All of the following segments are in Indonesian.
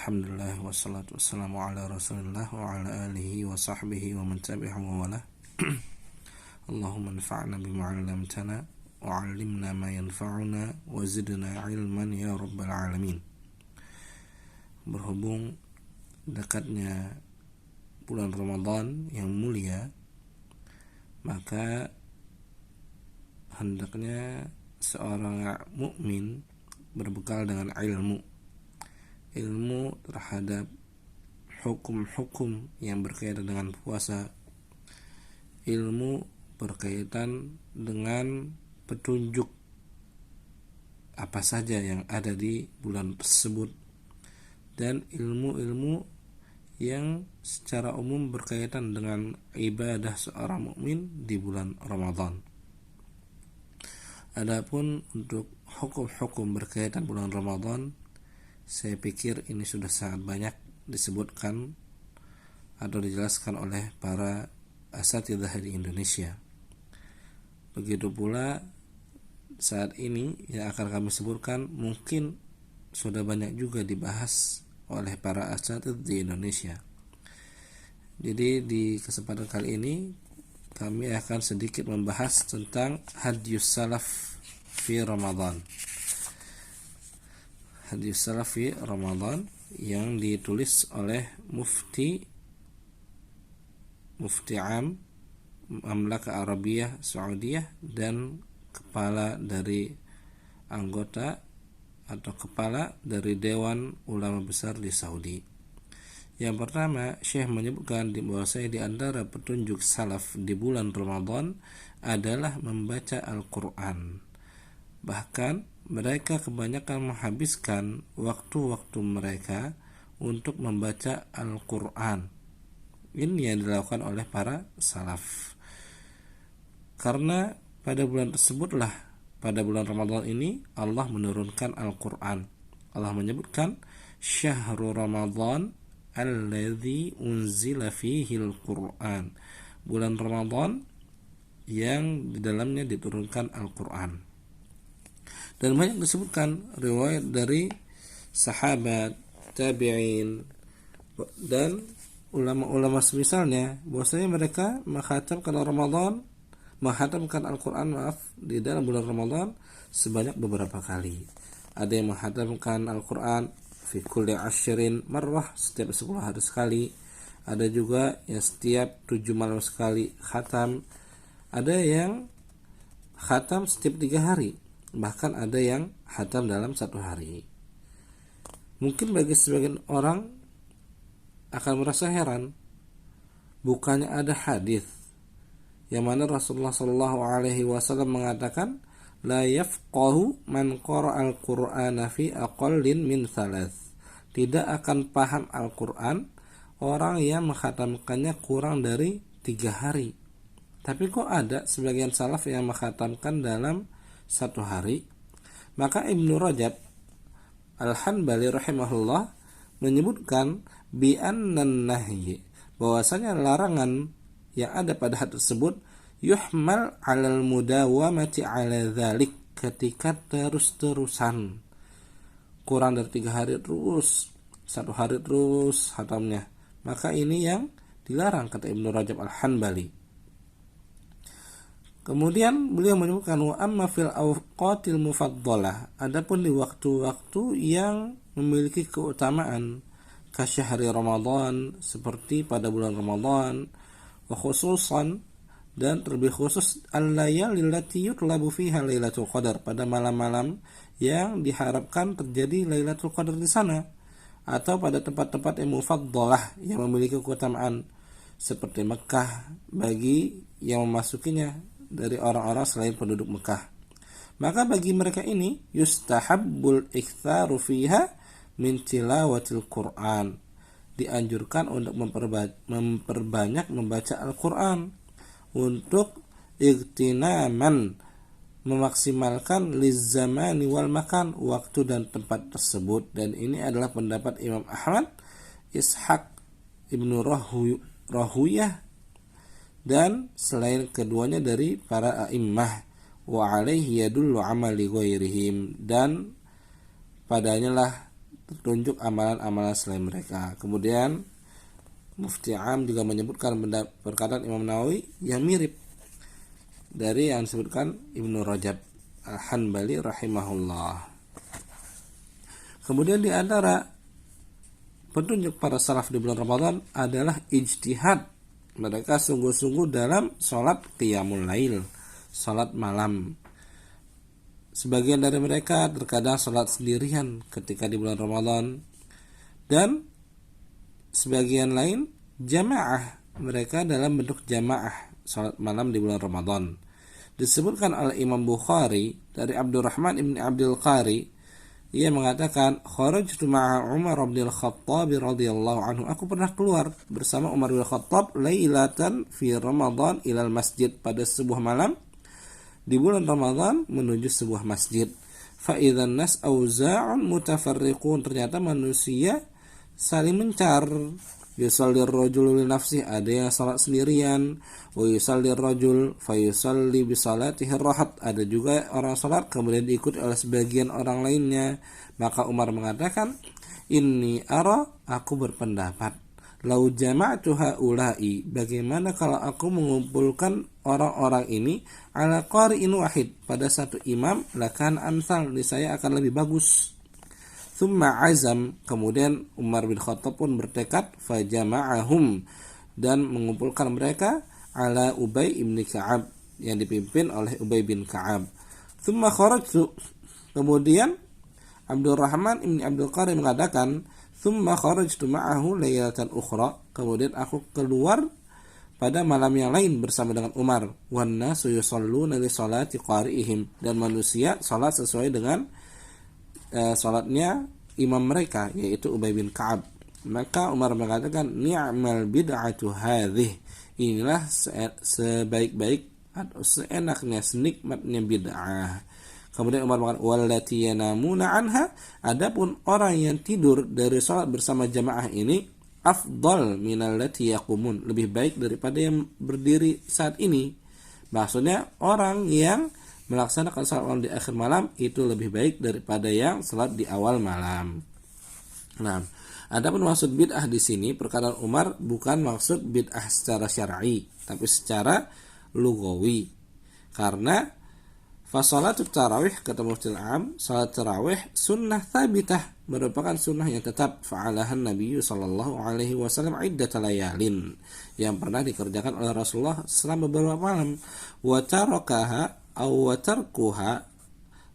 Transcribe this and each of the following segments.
Alhamdulillah wassalatu wassalamu ala rasulillah wa ala alihi wa sahbihi wa man tabi'ahu wa wala. Allahumma anfa'na bima 'allamtana wa 'allimna ma yanfa'una wa zidna ilman ya rabbal alamin. Berhubung dekatnya bulan Ramadan yang mulia, maka hendaknya seorang mukmin berbekal dengan ilmu terhadap hukum-hukum yang berkaitan dengan puasa, ilmu berkaitan dengan petunjuk apa saja yang ada di bulan tersebut, dan ilmu-ilmu yang secara umum berkaitan dengan ibadah seorang mukmin di bulan Ramadan. Adapun untuk hukum-hukum berkaitan bulan Ramadan, saya pikir ini sudah sangat banyak disebutkan atau dijelaskan oleh para asatidzah di Indonesia. Begitu pula saat ini yang akan kami sebutkan mungkin sudah banyak juga dibahas oleh para asatidzah di Indonesia. Jadi di kesempatan kali ini kami akan sedikit membahas tentang Hadyus Salaf fi Ramadan. Hadis Salafi Ramadan yang ditulis oleh Mufti Am Mamlakah Arabiyah Saudiyah dan kepala dari anggota atau kepala dari Dewan Ulama Besar di Saudi. Yang pertama, Syekh menyebutkan bahwasanya di antara petunjuk salaf di bulan Ramadan adalah membaca Al-Quran. Bahkan mereka kebanyakan menghabiskan waktu-waktu mereka untuk membaca Al-Quran. Ini yang dilakukan oleh para salaf. Karena pada bulan tersebutlah, pada bulan Ramadan ini Allah menurunkan Al-Quran. Allah menyebutkan Syahrul Ramadan alladzi unzila fihi Al-Quran. Bulan Ramadan yang di dalamnya diturunkan Al-Quran. Dan banyak disebutkan riwayat dari sahabat, tabi'in dan ulama-ulama semisalnya bahwasanya mereka menghatamkan Al-Quran di dalam bulan Ramadan sebanyak beberapa kali. Ada yang menghatamkan Al-Quran fi kulli 10 marrah, setiap 10 hari sekali. Ada juga yang setiap 7 malam sekali khatam. Ada yang khatam setiap 3 hari. Bahkan ada yang khatam dalam 1 hari. Mungkin bagi sebagian orang akan merasa heran, bukannya ada hadis yang mana Rasulullah SAW mengatakan la yafqahu man qara'a al-Qur'ana fi aqallin min thalath. Tidak akan paham Al-Quran orang yang menghatamkannya kurang dari 3 hari. Tapi kok ada sebagian salaf yang menghatamkan dalam 1 hari? Maka Ibnu Rajab Al-Hanbali rahimahullah menyebutkan bi annan nahyi, bahwasanya larangan yang ada pada hadis tersebut yuhmal 'alal mudawamati 'ala dzalik, ketika terus-terusan kurang dari 3 hari terus, 1 hari terus hatamnya, maka ini yang dilarang kata Ibnu Rajab Al-Hanbali. Kemudian beliau menyebutkan wa amma fil awqatil mufaddalah, adapun di waktu-waktu yang memiliki keutamaan ka syahri Ramadan, seperti pada bulan Ramadan, wa khususan dan terlebih khusus al-layalil lati yutlabu fiha lailatul qadar, pada malam-malam yang diharapkan terjadi Lailatul Qadar di sana, atau pada tempat-tempat yang mufaddalah yang memiliki keutamaan seperti Mekah bagi yang memasukinya dari orang-orang selain penduduk Mekah. Maka bagi mereka ini yustahabbul iktsaru fiha min tilawatil Quran, dianjurkan untuk memperbanyak membaca Al-Quran, untuk igtinaman, memaksimalkan lizzamani wal makan, waktu dan tempat tersebut. Dan ini adalah pendapat Imam Ahmad, Ishaq Ibnu Rahuyah, dan selain keduanya dari para a'immah. Wa alaihi yadullu amali ghairihim, dan padanya lah petunjuk amalan-amalan selain mereka. Kemudian Mufti Am juga menyebutkan perkataan Imam Nawawi yang mirip dari yang disebutkan Ibnu Rajab Al-Hanbali rahimahullah. Kemudian di antara petunjuk para salaf di bulan Ramadan adalah ijtihad. Mereka sungguh-sungguh dalam sholat qiyamul lail, sholat malam. Sebagian dari mereka terkadang sholat sendirian ketika di bulan Ramadan, dan sebagian lain jamaah. Mereka dalam bentuk jamaah sholat malam di bulan Ramadan. Disebutkan oleh Imam Bukhari dari Abdurrahman ibn Abdul Qari, ia mengatakan, kharajtu ma'a Umar bin Khattab radhiyallahu anhu. Aku pernah keluar bersama Umar bin Khattab lailatan fi Ramadan ilal masjid, pada sebuah malam di bulan Ramadan menuju sebuah masjid. Fa idzan nas auza'un mutafarriqun, ternyata manusia saling mencar. Yusallir rajulu li nafsi, ada yang salat sendirian, wa yusallir rajul fa yusalli bi salatihi rahat, ada juga orang salat kemudian diikuti oleh sebagian orang lainnya. Maka Umar mengatakan, inni ara, aku berpendapat, lau jama'tu haula'i, bagaimana kalau aku mengumpulkan orang-orang ini ala qari'in wahid, pada satu imam, lakan amsal, niscaya akan lebih bagus. Thumma azam, kemudian Umar bin Khattab pun bertekad, fajama'ahum, dan mengumpulkan mereka ala Ubay ibn Ka'ab, yang dipimpin oleh Ubay bin Ka'ab. Thumma kharajtu, kemudian Abdurrahman ibn Abdul Qari mengatakan, thumma kharajtu ma'ahu laylatan ukhra, kemudian aku keluar pada malam yang lain bersama dengan Umar. Wan nasu yusalluna li salati qari'ihim, dan manusia salat sesuai dengan salatnya imam mereka, yaitu Ubay bin Ka'ab. Maka Umar mengatakan, ni'mal bid'atu hadhih, inilah sebaik-baik atau seenaknya, senikmatnya bid'ah. Kemudian Umar mengatakan, wallati yanamuna anha, adapun orang yang tidur dari salat bersama jamaah ini, afdal minallati yaqumun, lebih baik daripada yang berdiri saat ini. Maksudnya orang yang melaksanakan salat malam di akhir malam itu lebih baik daripada yang salat di awal malam. Nah, adapun maksud bid'ah di sini, perkataan Umar bukan maksud bid'ah secara syar'i, tapi secara lugawi. Karena fasalatut tarawih, kata Mufti Am, salat tarawih sunnah thabitah, merupakan sunnah yang tetap, fa'alahan Nabi sallallahu alaihi wasallam iddat layalin, yang pernah dikerjakan oleh Rasulullah selama beberapa malam. Wa tarakaha aw tarkuha,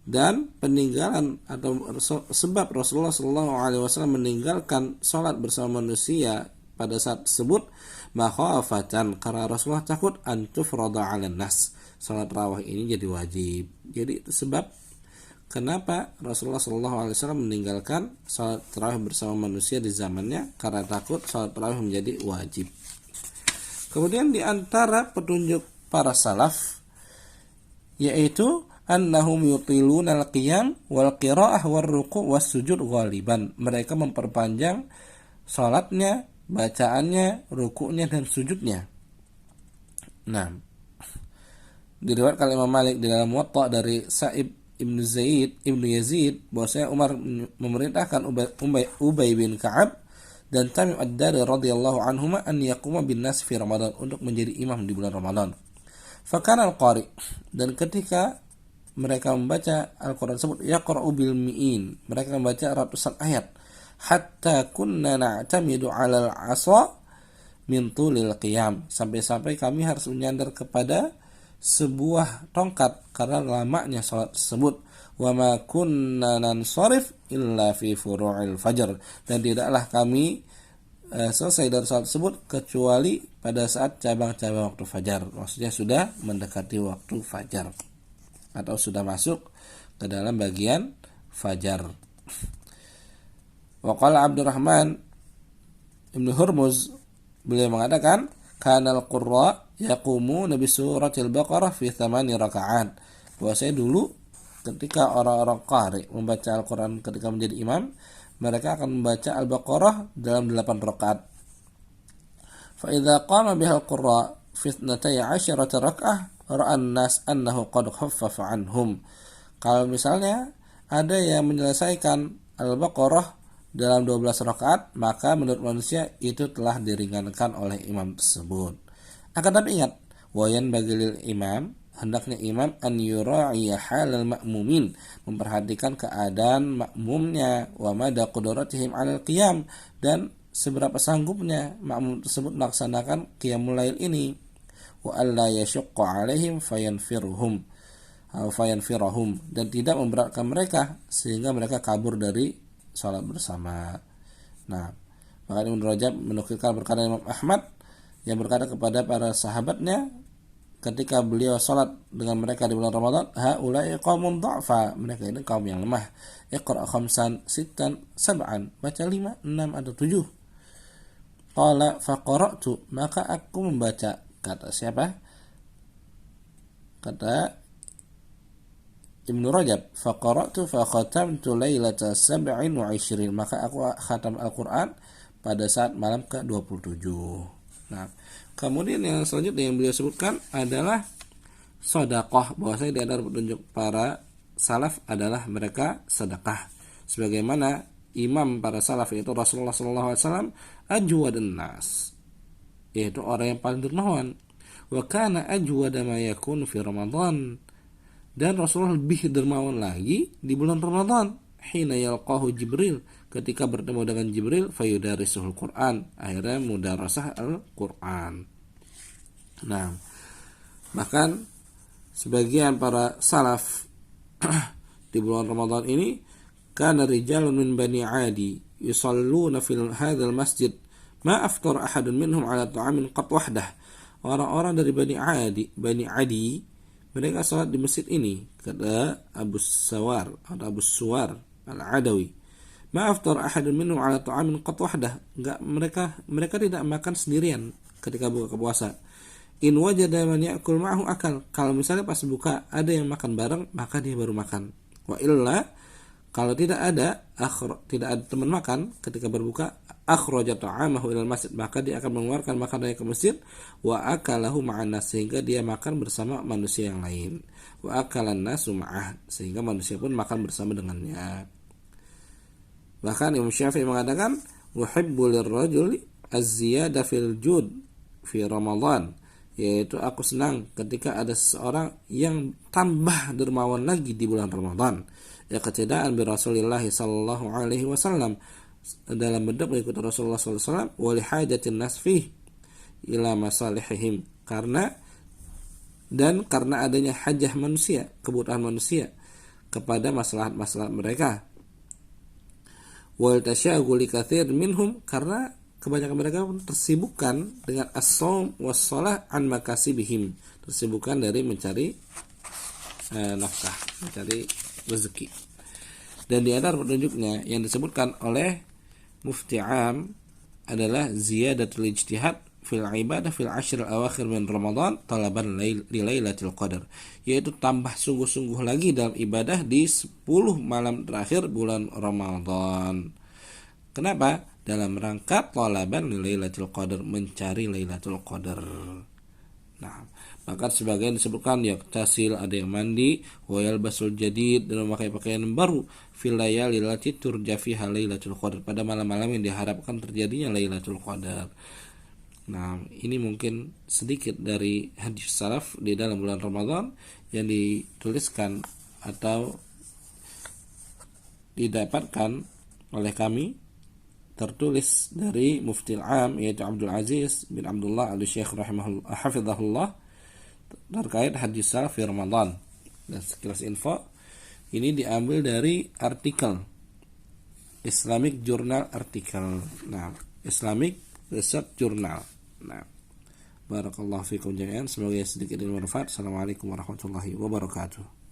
dan peninggalan atau sebab Rasulullah sallallahu alaihi wasallam meninggalkan salat bersama manusia pada saat tersebut, makhafatan, karena Rasulullah takut antufrada 'alan nas, salat tarawih ini jadi wajib. Jadi itu sebab kenapa Rasulullah sallallahu alaihi wasallam meninggalkan salat tarawih bersama manusia di zamannya, karena takut salat tarawih menjadi wajib. Kemudian di antara petunjuk para salaf yaitu annahum yutiluna al-qiyam wal qira'ah war ruku' was sujud ghaliban. Mereka memperpanjang salatnya, bacaannya, rukuknya dan sujudnya. Nah, diriwayatkan Imam Malik di dalam Muwatta dari Sa'ib ibnu Yazid bahwasanya Umar memerintahkan Ubay bin Ka'ab dan Tamim ad-Dari radhiyallahu anhuma an yaquma bin nas fi Ramadan, untuk menjadi imam di bulan Ramadan. Fakana al-qari, dan ketika mereka membaca Al-Quran tersebut, yaqra'u bil mi'in, mereka membaca ratusan ayat, hatta kunna na'tamidu 'alal 'asa min tulil qiyam, sampai-sampai kami harus menyandar kepada sebuah tongkat karena lamanya salat tersebut. Wa ma kunna nansarif illa fi furu'il fajr, dan tidaklah kami selesai dari salat tersebut kecuali pada saat cabang-cabang waktu fajar. Maksudnya sudah mendekati waktu fajar atau sudah masuk ke dalam bagian fajar. Wa qala Abdurrahman Ibnu Hurmuz, beliau mengatakan, kanal qurra yaqumuna bi suratil Baqarah fi 8 rakaat. Bahwasanya dulu ketika orang-orang qari membaca Al-Qur'an ketika menjadi imam, mereka akan membaca Al-Baqarah dalam 8 rakaat. Fa idza qama biha al-qurra fi 12 rak'ah ra'an nas annahu qad khaffafa anhum. Kalau misalnya ada yang menyelesaikan Al-Baqarah dalam 12 rakaat, maka menurut manusia itu telah diringankan oleh imam tersebut. Akan tapi ingat, wayan bagilil imam, hendaknya imam an yura'iya halal ma'mumin, memperhatikan keadaan makmumnya, wa mada qudratihim 'alal qiyam, dan seberapa sanggupnya makmum tersebut melaksanakan qiyamul lail ini, wa alla yashqa 'alaihim fayanfirhum dan tidak memberatkan mereka sehingga mereka kabur dari salat bersama. Nah, maka Ibnu Rajab menukilkan perkataan Imam Ahmad yang berkata kepada para sahabatnya ketika beliau salat dengan mereka di bulan Ramadan, haula'i qaumun dha'fa, mereka ini kaum yang lemah. Iqra khamsan sittan sab'an, baca 5, 6 atau 7. Qala faqara'tu, maka aku membaca. Kata siapa? Kata Ibnu Rajab, faqara'tu fa khatamtu lailata 27, maka aku khatam Al-Qur'an pada saat malam ke-27. Nah, kemudian yang selanjutnya yang beliau sebutkan adalah sedekah, bahwasanya di antara petunjuk para salaf adalah mereka sedekah. Sebagaimana imam para salaf yaitu Rasulullah SAW ajwadun nas, yaitu orang yang paling dermawan. Wa kana ajwada ma yakunu fi Ramadan, dan Rasulullah lebih dermawan lagi di bulan Ramadan. Hina yalqahu Jibril, ketika bertemu dengan Jibril, fayudarisuhul Quran, akhirnya mudarasah Al-Quran. Nah, bahkan sebagian para salaf di bulan Ramadan ini, kana rijalun min bani Adi yusalluna fil hadzal masjid ma aftar ahadun minhum ala ta'amin qat wahdah. Orang-orang dari Bani Adi, mereka salat di masjid ini, kata Abu Suwar Al-Adawi. Ma'aftar ahadun minhum ala ta'amin qat wahdah. Enggak, mereka tidak makan sendirian ketika buka puasa. In wajada man ya'kul ma'ahu akal. Kalau misalnya pas buka ada yang makan bareng, maka dia baru makan. Wa illa, kalau tidak ada teman makan ketika berbuka, akhraja ta'amahu ilal masjid, maka dia akan mengeluarkan makanannya ke masjid, wa akalahu ma'an nas, sehingga dia makan bersama manusia yang lain, wa akalan nasu ma'ah, sehingga manusia pun makan bersama dengannya. Bahkan Imam Syafi'i mengatakan, uhibbu lirrajuli az-ziyada fil jud fi Ramadan, yaitu aku senang ketika ada seseorang yang tambah dermawan lagi di bulan Ramadan. Ya, ketidaan bi Rasulillah sallallahu alaihi wasallam, dalam bentuk mengikuti Rasulullah sallallahu alaihi wasallam, wa li hajatin nas fi ila masalihihim, karena adanya hajah manusia, kebutuhan manusia kepada maslahat-maslahat mereka. Wal tasyaghuli katsir minhum, karena kebanyakan mereka tersibukkan dengan as-shaum was-shalah an makasibihim, tersibukkan dari mencari nafkah, mencari rezeki. Dan di antara petunjuknya yang disebutkan oleh Mufti Am adalah ziyadatul ijtihad fil ibadah fil ashr al-awakhir min Ramadan talaban li lailatul qadar, yaitu tambah sungguh-sungguh lagi dalam ibadah di 10 malam terakhir bulan Ramadan. Kenapa? Dalam rangka talaban li lailatul qadar, mencari lailatul qadar. Nah, maka sebagian disebutkan yaktasil, ada yang mandi, wa yalbasul jadid, dan memakai pakaian baru, fil layali lati turja fiha lailatul qadar, pada malam-malam yang diharapkan terjadinya lailatul qadar. Nah, ini mungkin sedikit dari hadis salaf di dalam bulan Ramadan yang dituliskan atau didapatkan oleh kami, tertulis dari Mufti Al-Am yaitu Abdul Aziz bin Abdullah Al-Syekh rahimahullah hafizahullah terkait hadis salaf di Ramadan. Dan sekilas info ini diambil dari artikel Islamic Journal artikel. Nah, Islamic Research Journal. Nah, barakallahu fikum jami'an, semoga sedikit bermanfaat. Assalamualaikum warahmatullahi wabarakatuh.